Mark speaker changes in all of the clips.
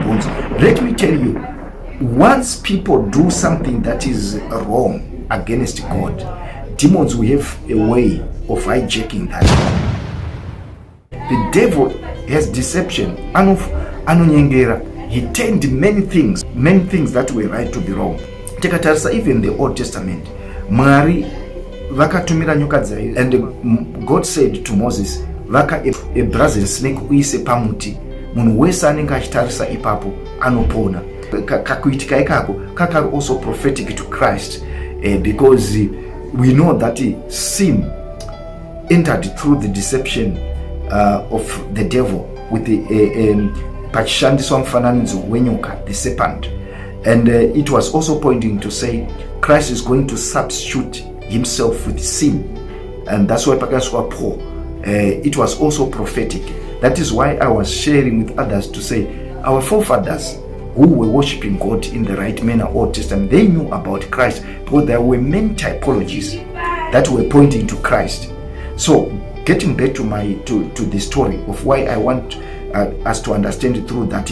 Speaker 1: mabhonzo. Let me tell you, once people do something that is wrong against God, demons will have a way of hijacking that. The devil has deception. Anonyengera. He turned many things that were right to be wrong. Tekatarisa even the Old Testament. Mwari vakatumira nyoka dzayo, and God said to Moses, vaka a brazen snake uise pamuti, munhu wese anenge achitarisa ipapo anopona. Kakuitika ikako kakari also prophetic to Christ, because we know that sin entered through the deception of the devil with the pachishandiswa mufananidzo wenyoka, the serpent, and it was also pointing to say Christ is going to substitute himself with sin, and that's why pakaswa Paul, it was also prophetic. That is why I was sharing with others to say our forefathers who were worshiping God in the right manner, Old Testament, they knew about Christ, because there were many typologies that were pointing to Christ. So getting back to the story of why I want us to understand it through that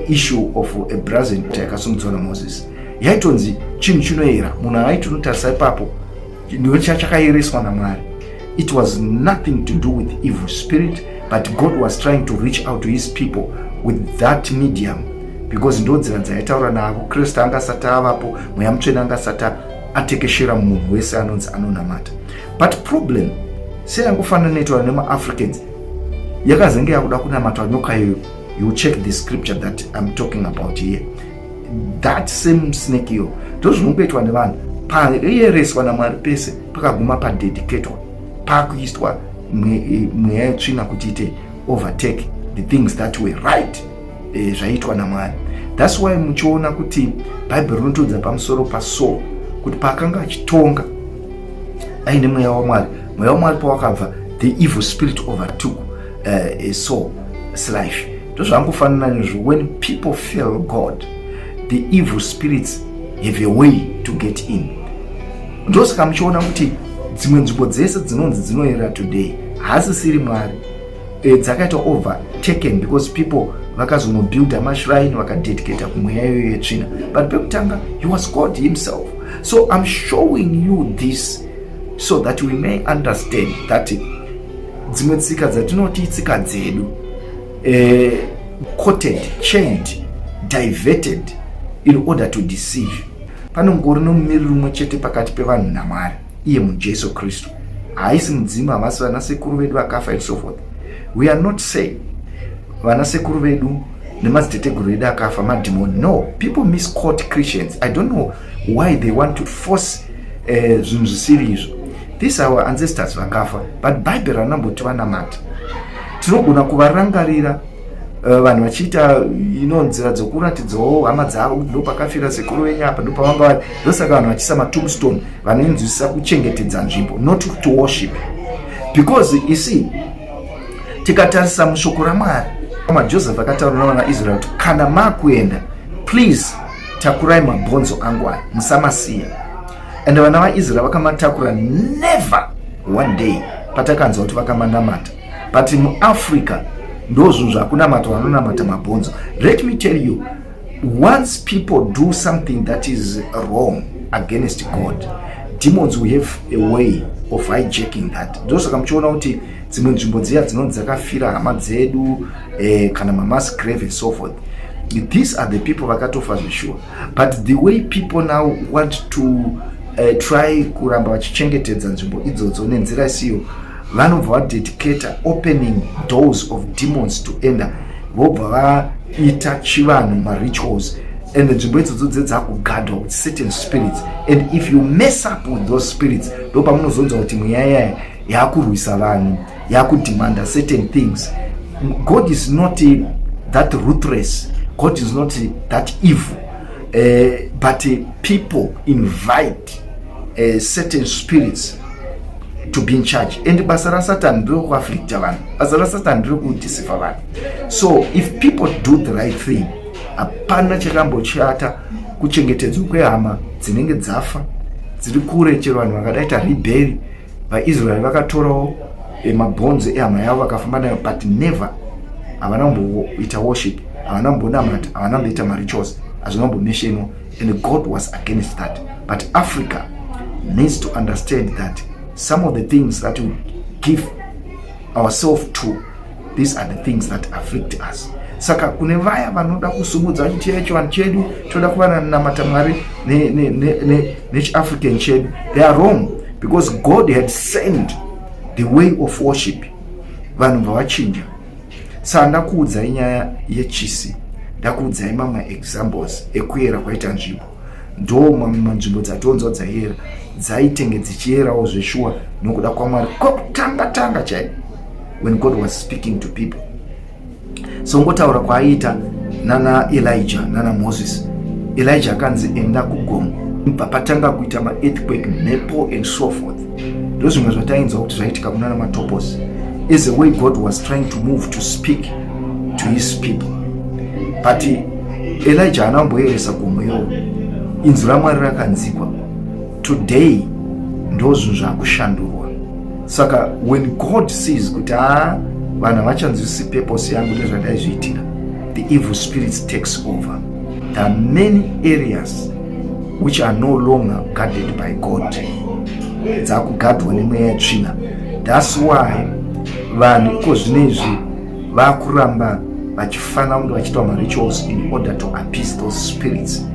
Speaker 1: issue of a brazen yakasumudzwa naMoses. Yaitonzi chinhu chinoera, munhu aitunotarisa ipapo ndicho chakaereswa naMwari. It was nothing to do with evil spirit, but God was trying to reach out to his people with that medium, because ndodzira dzaitaura navo. Kristu angasati avapo, mweya mutsvene angasati atekeshera munhu wese anonzi anonamata. But problem seyangofanana netoa nemaAfricans, yakazenge yakuda kunamatwa nyoka iyoyo. You check the scripture that I'm talking about here. That same snake yo ndozvinongoitwa nevanhu paiereswa naMwari pese pakaguma padedicatwa, pakuiswa mweya yetsvina kuti ite overtake the things that were right, zvaitwa naMwari. That's why muchiona kuti Bible rinotodza pamusoro paSaul kuti paakanga achitonga aine mweya waMwari, mweya waMwari pawakabva, the evil spirit overtook Saul's life. Ndozvangofanana nezvo, when people fail God, the evil spirits have a way to get in. Ndosaka muchiona kuti dzimwe nzvimbo dzese dzinonzi dzinoera today hasisiri Mwari, dzakaita overtaken because people vakazonobuilda mashrine vakadedicata kumweya iyoyo yetsvina, but pekutanga he was God himself. So I'm showing you this so that we may understand that dzimwe tsika dzatinoti tsika dzedu, courted, chained, diverted in order to deceive. Panongori nomumiriri umwe chete pakati pevanhu naMwari, iye muJesu Kristu. Haisi mudzimu, havasi vanasekuru vedu vakafa and so forth. We are not saying vanasekuru vedu nemadziteteguru vedu akafa madhimoni. No, people misquote Christians. I don't know why they want to force zvinhu zvisiri izvo. These are our ancestors vakafa, but Bible ranamboti vanamata. Tinogona kuvarangarira vanhu vachiita nzira dzokuratidzawo hama dzavo ndo pakafira sekuru venyu apa ndo pavanga vari. Ndosaka vanhu vachisa matombstone vanonzwisisa kuchengetedza nzvimbo, not to worship. Because you see, tikatarisa mushoko raMwari, Joseph akataura navaIsrael kuti kana makuenda, please takurai mabhonzo angu aya, musamasiya. And vana vaIsrael vakamatakura never one day patakanzwa kuti vakamanamata. But in Africa, ndozvo zvakunamata vanonamata mabhonzo. Let me tell you, once people do something that is wrong against God, demons will have a way of hijacking that. Ndosaka muchiona kuti dzimwe nzvimbo dziya dzinonzi dzakafira hama dzedu, kana mass grave and so forth, these are the people vakatofa zvishua. But the way people now want to try kuramba vachichengetedza nzvimbo idzodzo nenzira isiyo, vanobva vadedicata opening doors of demons to enter, vobva vaita chivanhu marituals, and nzvimbo idzodzo dzedzakugadwa with certain spirits. And if you mess up with those spirits, ndo pamunozonzwa kuti mweya yakurwisa vanhu, yakudemanda certain things. God is not that ruthless. God is not that evil. But people invite certain spirits to be in charge. And basa ra Satan ndiro kuafflicta vanhu, basa ra Satan ndiro kudeceive vanhu. So if people do the right thing, hapana chakambochata kuchengetedzwa kwehama dzinenge dzafa dziri kure. Chero vanhu vakadaita rebel, vaIsrael vakatorawo mabhonzo ehama yavo vakafamba nayo, but never havana kumboita worship. havana mbonamata, havana mboita marituals, hazvina mbomesheno, and God was against that. But Africa needs to understand that some of the things that we give ourselves to, these are the things that afflict us. Saka kune vaya vanoda kusumudza vachiti chivanhu chedu toda kuva namata Mwari nechiAfrican chedu. They are wrong, because God had sent the way of worship. Vanhu vavachinja. Saka ndakuudzai nyaya yechisi, ndakuudzai mamwe examples ekuyera kwaita nzvimbo. Ndo mamwe nzvimbo dzatonzwa dzayera dzaitenge dzichiyerawo zveshuwa nokuda kwaMwari kwakutanga chaipo, when God was speaking to people. So ngotaura kwaaita nana Elijah nana Moses. Elijah akanzi enda kugomo, papatanga kuita ma-earthquake, mhepo and so forth. Ndo zvimwe zvatainzwa kuti zvaitika kunana matopos, is the way God was trying to move to speak to his people. But Elijah anamboyeresa gomo yo, inzwi raMwari rakanzikwa. Today ndo zvinhu zvakushandurwa. Saka when God sees kuti vanhu vachanzwisi purpose yangu nezvadai zviitira, the evil spirits takes over. There are many areas which are no longer guarded by God. Dzakugadwa nemweya yetsvina. That's why vanhu kozvinezvi vakuramba vachifana kunge vachiita marituals in order to appease those spirits.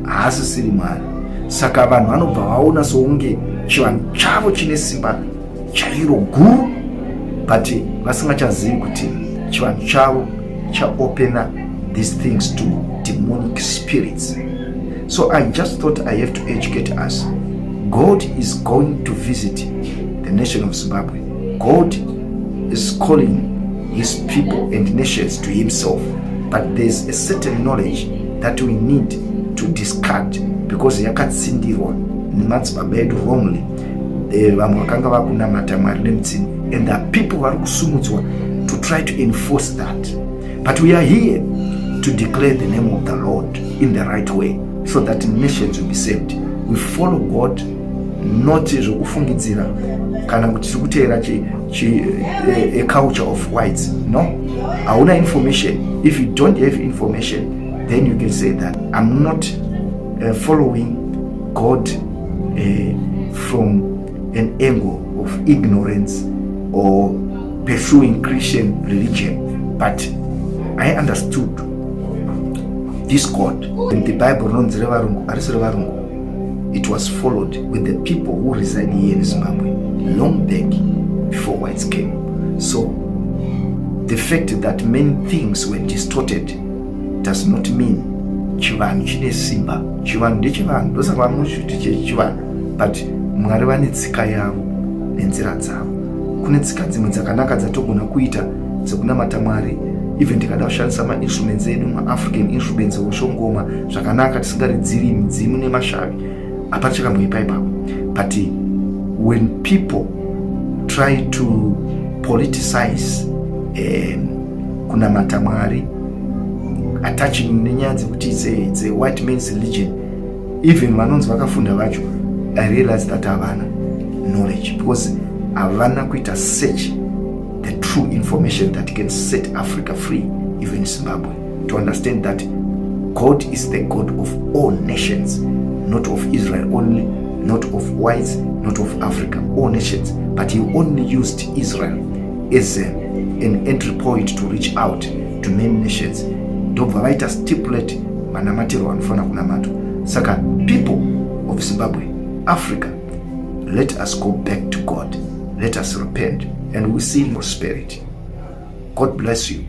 Speaker 1: Haasisiri Mwari. Saka vanhu vanobva vaona sounge chivanhu chavo chine simba chairo guru, but vasingachazivi kuti chivanhu chavo chaopena these things to demonic spirits. So I just thought I have to educate us. God is going to visit the nation of Zimbabwe. God is calling his people and nations to himself, but there's a certain knowledge that we need to discard, because yakatsindirwa nemadzibaba edu wrongly. Vamwe vakanga vakunamata Mwari nemutsini, and there are people vari kusumudzwa to try to enforce that. But we are here to declare the name of the Lord in the right way, so that nations will be saved. We follow God, not zvokufungidzira kana kuti tiri kuteera a culture of whites. No, hauna information. If you don't have information, then you can say that I'm not following God from an angle of ignorance or pursuing Christian religion, but I understood this God. In the Bible, it was followed with the people who reside here in Zimbabwe long back before whites came. So the fact that many things were distorted does not mean Chivanhu chine simba. Chivanhu ndechivanhu, ndosa vamuti chivanhu, but Mwari vane tsika yavo nenzira dzavo. Kune tsika dzimwe dzakanaka dzatogona kuita dzekunamata Mwari, even tikada kushandisa ma-instruments edu, ma-African instruments oshongoma zvakanaka tisingaridziri midzimu nemashavi, hapana chakamboipa ipapo. But when people try to politicize kunamata Mwari, attaching nenyaya dzekuti it's a white man's religion, even vanonzi vakafunda vacho, I realized that havana knowledge, because havana kuita search the true information that can set Africa free, even Zimbabwe, to understand that God is the God of all nations, not of Israel only, not of whites, not of Africa, all nations. But he only used Israel as an entry point to reach out to many nations. Ndobva vaita stipulate manamatiro anofana kunamatwa. Saka people of Zimbabwe, Africa, let us go back to God. Let us repent, and we see prosperity. God bless you.